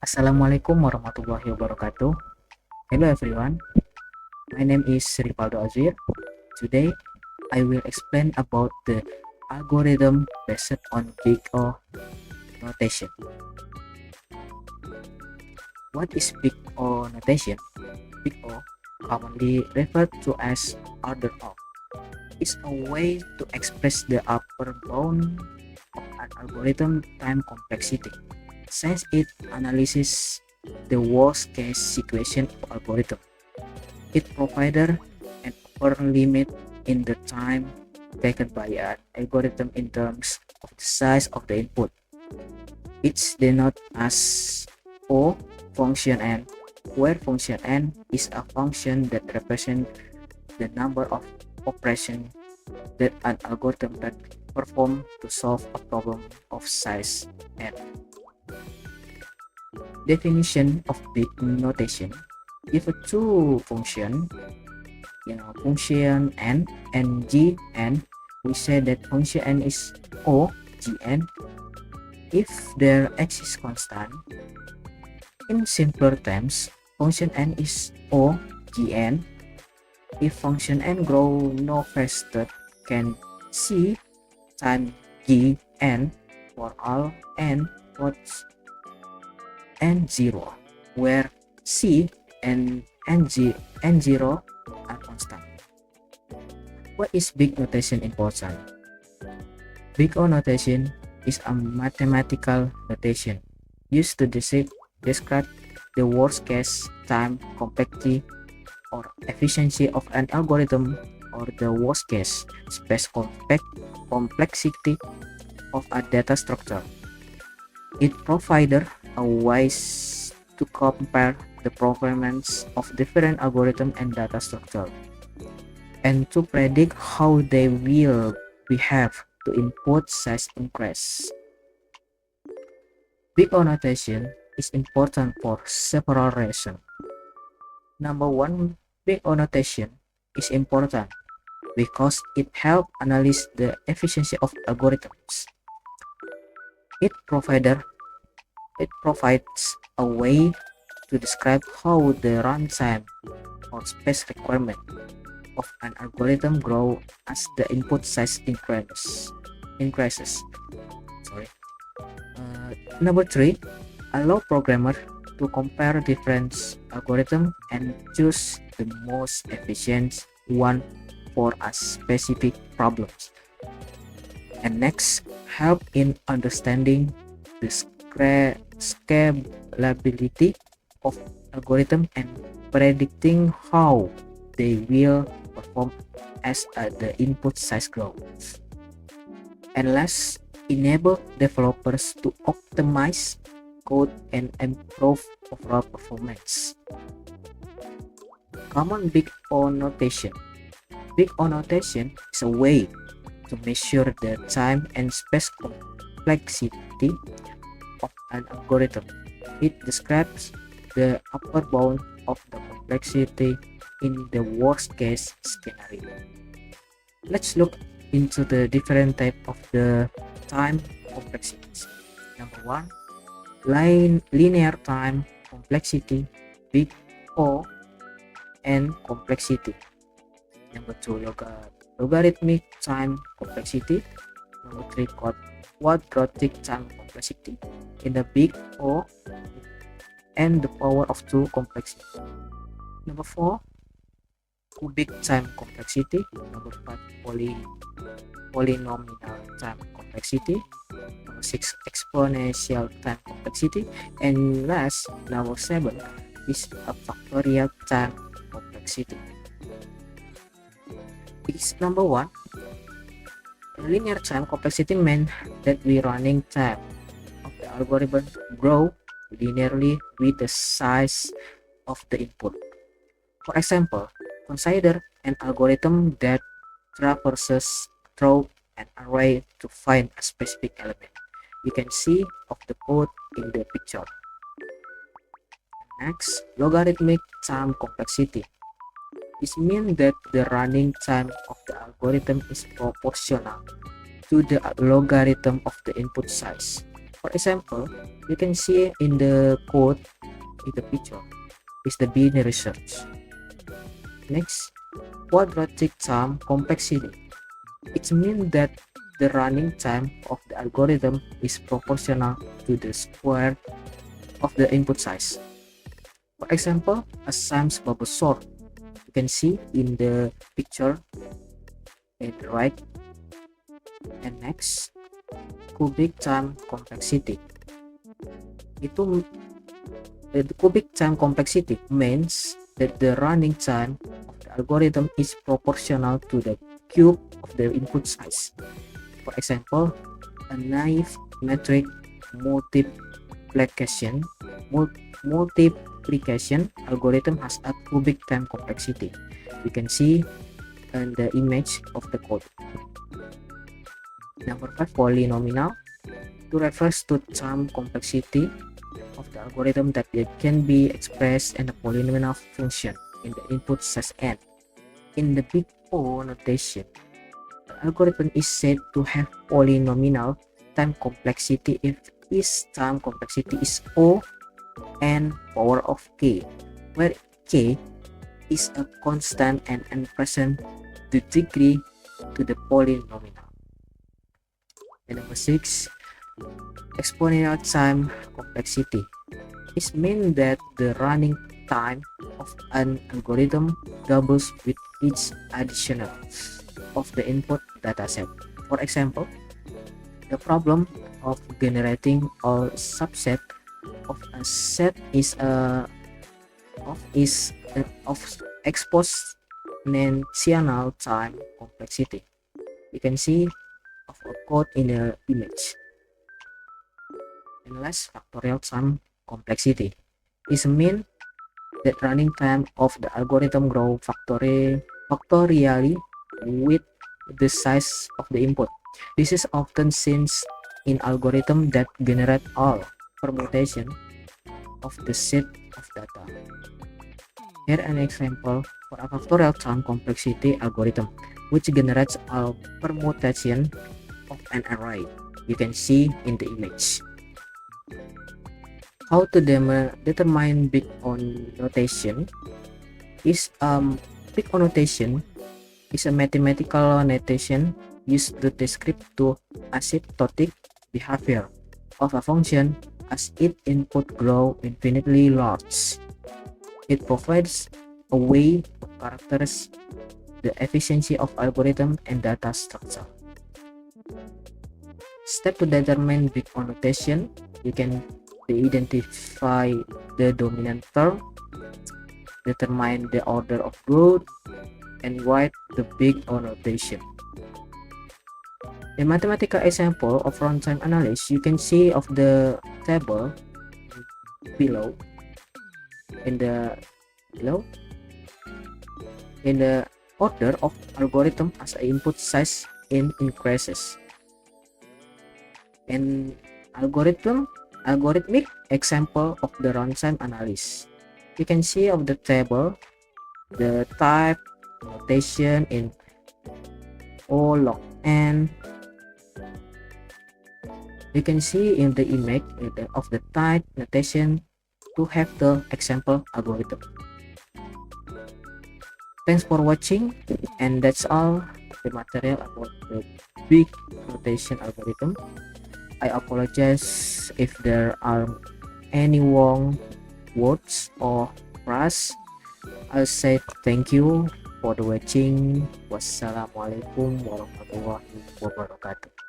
Assalamualaikum warahmatullahi wabarakatuh. Hello everyone, my name is Ripaldo Azir. Today, I will explain about the algorithm based on Big O notation. What is Big O notation? Big O, commonly referred to as order of, is a way to express the upper bound of an algorithm time complexity, since it analyzes the worst case situation of algorithm. It provided an upper limit in the time taken by an algorithm in terms of the size of the input. It's denoted as O function n, where function n is a function that represents the number of operations that an algorithm can perform to solve a problem of size n. Definition of big notation: if a two function, function n and gn, we say that function n is O gn if their x is constant. In simpler terms, function n is O gn if function n grow no faster can c times gn for all n pods n0, where c and n0 are constant. What is big notation important? Big O notation is a mathematical notation used to describe the worst case time complexity or efficiency of an algorithm, or the worst case space complexity of a data structure. It provided a ways to compare the performance of different algorithms and data structure, and to predict how they will behave to input size increase. Big O notation is important for several reasons. Number one, Big O notation is important because it helps analyze the efficiency of algorithms. It provides a way to describe how the runtime or space requirement of an algorithm grow as the input size increases. Number three, allow programmer to compare different algorithms and choose the most efficient one for a specific problems. And next, help in understanding the scalability of algorithm and predicting how they will perform as the input size grows. And last, enable developers to optimize code and improve overall performance. Common Big O notation. Big O notation is a way to measure the time and space complexity of an algorithm. It describes the upper bound of the complexity in the worst case scenario. Let's look into the different type of the time complexities. Number one, linear time complexity, Big O, and complexity. Number two, logarithmic time complexity. Number three, quadratic time complexity in the Big O and the power of 2 complexity. Number four, cubic time complexity. Number five, polynomial time complexity. Number six, exponential time complexity. And last, number seven, is a factorial time complexity. Is number one, linear time complexity means that the running time of the algorithm grow linearly with the size of the input. For example, consider an algorithm that traverses through an array to find a specific element. You can see of the code in the picture. Next, logarithmic time complexity. This means that the running time of the algorithm is proportional to the logarithm of the input size. For example, you can see in the code in the picture is the binary search. Next, quadratic time complexity. It means that the running time of the algorithm is proportional to the square of the input size. For example, a Sims bubble sort. You can see in the picture at the right. And next, cubic time complexity. The cubic time complexity means that the running time of the algorithm is proportional to the cube of the input size. For example, a naive metric multiplication algorithm has a cubic time complexity. You can see in the image of the code. Number 5, polynomial. To refers to time complexity of the algorithm that it can be expressed in a polynomial function in the input size n. In the big O notation, the algorithm is said to have polynomial time complexity if its time complexity is O n power of k, where k is a constant and n present the degree to the polynomial. And number 6, exponential time complexity. It means that the running time of an algorithm doubles with each additional of the input dataset. For example, the problem of generating a subset of a set is of exponential time complexity. You can see of a code in the image. And last, factorial time complexity. It means that running time of the algorithm grows factorially with the size of the input. This is often seen in algorithms that generate all permutation of the set of data. Here an example for a factorial time complexity algorithm which generates a permutation of an array. You can see in the image. How to determine big O notation is big O notation is a mathematical notation used to describe the asymptotic behavior of a function as its input grows infinitely large. It provides a way to characterize the efficiency of algorithm and data structure. Step to determine big O notation: you can identify the dominant term, determine the order of growth, and write the big O notation. A mathematical example of runtime analysis you can see of the table below. In the order of algorithm as an input size increases. An algorithmic example of the runtime analysis. You can see of the table the type notation in O log n. You can see in the image of the type notation to have the example algorithm. Thanks for watching, and that's all the material about the big notation algorithm. I apologize if there are any wrong words or phrase. I'll say thank you for the watching. Wassalamualaikum warahmatullahi wabarakatuh.